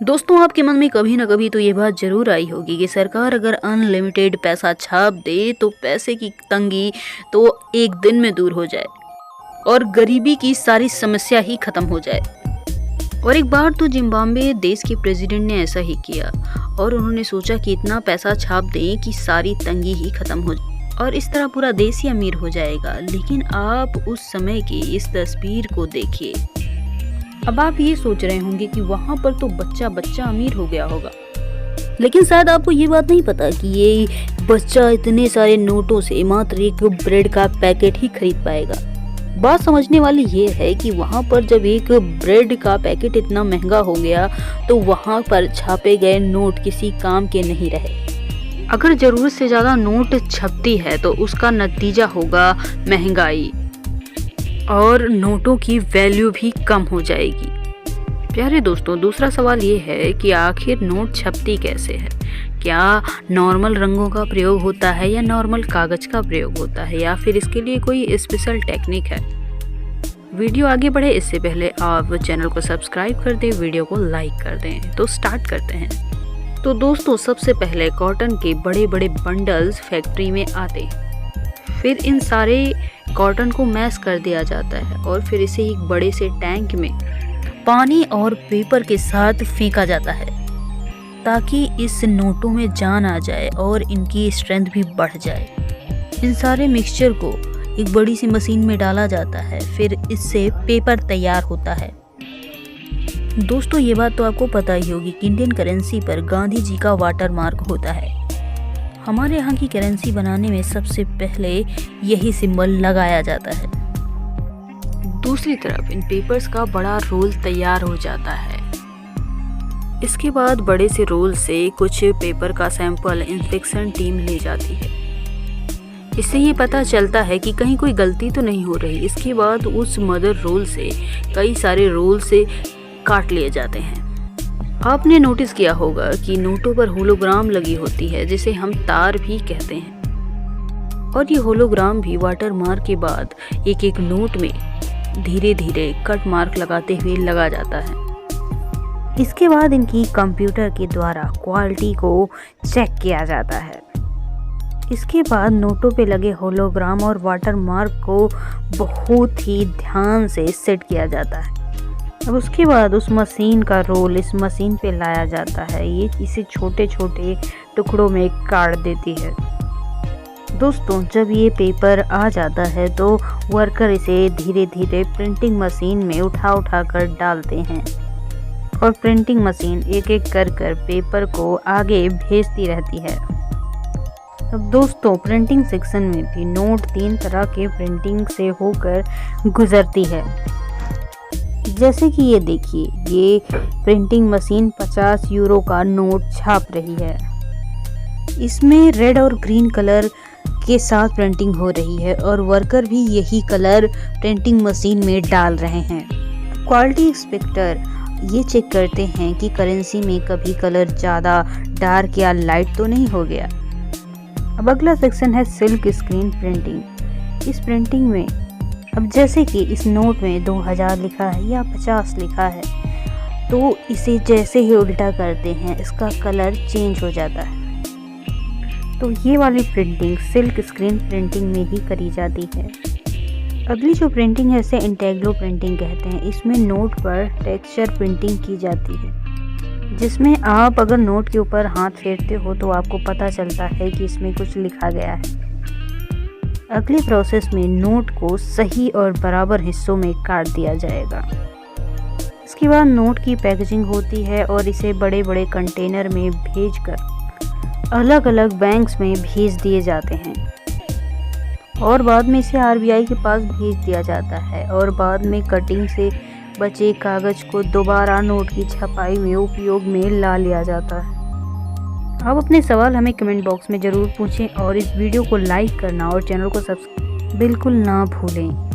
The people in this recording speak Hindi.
दोस्तों, आपके मन में कभी ना कभी तो ये बात जरूर आई होगी कि सरकार अगर अनलिमिटेड पैसा छाप दे तो पैसे की तंगी तो एक दिन में दूर हो जाए और गरीबी की सारी समस्या ही खत्म हो जाए। और एक बार तो जिम्बाब्वे देश के प्रेसिडेंट ने ऐसा ही किया और उन्होंने सोचा कि इतना पैसा छाप दें कि सारी तंगी ही खत्म हो जाए और इस तरह पूरा देश ही अमीर हो जाएगा। लेकिन आप उस समय की इस तस्वीर को देखिए। अब आप ये सोच रहे होंगे कि वहाँ पर तो बच्चा बच्चा अमीर हो गया होगा, लेकिन शायद आपको ये बात नहीं पता कि ये बच्चा इतने सारे नोटों से मात्र एक ब्रेड का पैकेट ही खरीद पाएगा। बात समझने वाली ये है कि वहाँ पर जब एक ब्रेड का पैकेट इतना महंगा हो गया तो वहाँ पर छापे गए नोट किसी काम के नहीं रहे। अगर जरूरत से ज़्यादा नोट छपती है तो उसका नतीजा होगा महंगाई और नोटों की वैल्यू भी कम हो जाएगी। प्यारे दोस्तों, दूसरा सवाल ये है कि आखिर नोट छपती कैसे है? क्या नॉर्मल रंगों का प्रयोग होता है या नॉर्मल कागज का प्रयोग होता है या फिर इसके लिए कोई स्पेशल टेक्निक है? वीडियो आगे बढ़े इससे पहले आप चैनल को सब्सक्राइब कर दें, वीडियो को लाइक कर दें। तो स्टार्ट करते हैं। तो दोस्तों, सबसे पहले कॉटन के बड़े बड़े बंडल्स फैक्ट्री में आते, फिर इन सारे कॉटन को मैश कर दिया जाता है और फिर इसे एक बड़े से टैंक में पानी और पेपर के साथ फेंका जाता है ताकि इस नोटों में जान आ जाए और इनकी स्ट्रेंथ भी बढ़ जाए। इन सारे मिक्सचर को एक बड़ी सी मशीन में डाला जाता है, फिर इससे पेपर तैयार होता है। दोस्तों, ये बात तो आपको पता ही होगी कि इंडियन करेंसी पर गांधी जी का वाटर मार्क होता है। हमारे यहाँ की करेंसी बनाने में सबसे पहले यही सिंबल लगाया जाता है। दूसरी तरफ इन पेपर्स का बड़ा रोल तैयार हो जाता है। इसके बाद बड़े से रोल से कुछ पेपर का सैंपल इंस्पेक्शन टीम ले जाती है। इससे ये पता चलता है कि कहीं कोई गलती तो नहीं हो रही। इसके बाद उस मदर रोल से कई सारे रोल से काट लिए जाते हैं। आपने नोटिस किया होगा कि नोटों पर होलोग्राम लगी होती है जिसे हम तार भी कहते हैं और ये होलोग्राम भी वाटर मार्क के बाद एक एक नोट में धीरे धीरे कट मार्क लगाते हुए लगा जाता है। इसके बाद इनकी कंप्यूटर के द्वारा क्वालिटी को चेक किया जाता है। इसके बाद नोटों पे लगे होलोग्राम और वाटर मार्क को बहुत ही ध्यान से सेट किया जाता है। अब उसके बाद उस मशीन का रोल इस मशीन पे लाया जाता है। ये इसे छोटे छोटे टुकड़ों में काट देती है। दोस्तों, जब ये पेपर आ जाता है तो वर्कर इसे धीरे धीरे प्रिंटिंग मशीन में उठा कर डालते हैं और प्रिंटिंग मशीन एक एक कर पेपर को आगे भेजती रहती है। अब दोस्तों, प्रिंटिंग सेक्शन में भी नोट 3 तरह के प्रिंटिंग से होकर गुजरती है। जैसे कि ये देखिए, ये प्रिंटिंग मशीन 50 यूरो का नोट छाप रही है। इसमें रेड और ग्रीन कलर के साथ प्रिंटिंग हो रही है और वर्कर भी यही कलर प्रिंटिंग मशीन में डाल रहे हैं। क्वालिटी इंस्पेक्टर ये चेक करते हैं कि करेंसी में कभी कलर ज़्यादा डार्क या लाइट तो नहीं हो गया। अब अगला सेक्शन है सिल्क स्क्रीन प्रिंटिंग। इस प्रिंटिंग में अब जैसे कि इस नोट में 2000 लिखा है या 50 लिखा है तो इसे जैसे ही उल्टा करते हैं इसका कलर चेंज हो जाता है। तो ये वाली प्रिंटिंग सिल्क स्क्रीन प्रिंटिंग में ही करी जाती है। अगली जो प्रिंटिंग है इसे इंटेग्रो प्रिंटिंग कहते हैं। इसमें नोट पर टेक्सचर प्रिंटिंग की जाती है, जिसमें आप अगर नोट के ऊपर हाथ फेरते हो तो आपको पता चलता है कि इसमें कुछ लिखा गया है। अगले प्रोसेस में नोट को सही और बराबर हिस्सों में काट दिया जाएगा। इसके बाद नोट की पैकेजिंग होती है और इसे बड़े बड़े कंटेनर में भेजकर अलग अलग बैंक्स में भेज दिए जाते हैं और बाद में इसे आरबीआई के पास भेज दिया जाता है और बाद में कटिंग से बचे कागज को दोबारा नोट की छपाई में उपयोग में ला लिया जाता है। आप अपने सवाल हमें कमेंट बॉक्स में ज़रूर पूछें और इस वीडियो को लाइक करना और चैनल को सब्सक्राइब बिल्कुल ना भूलें।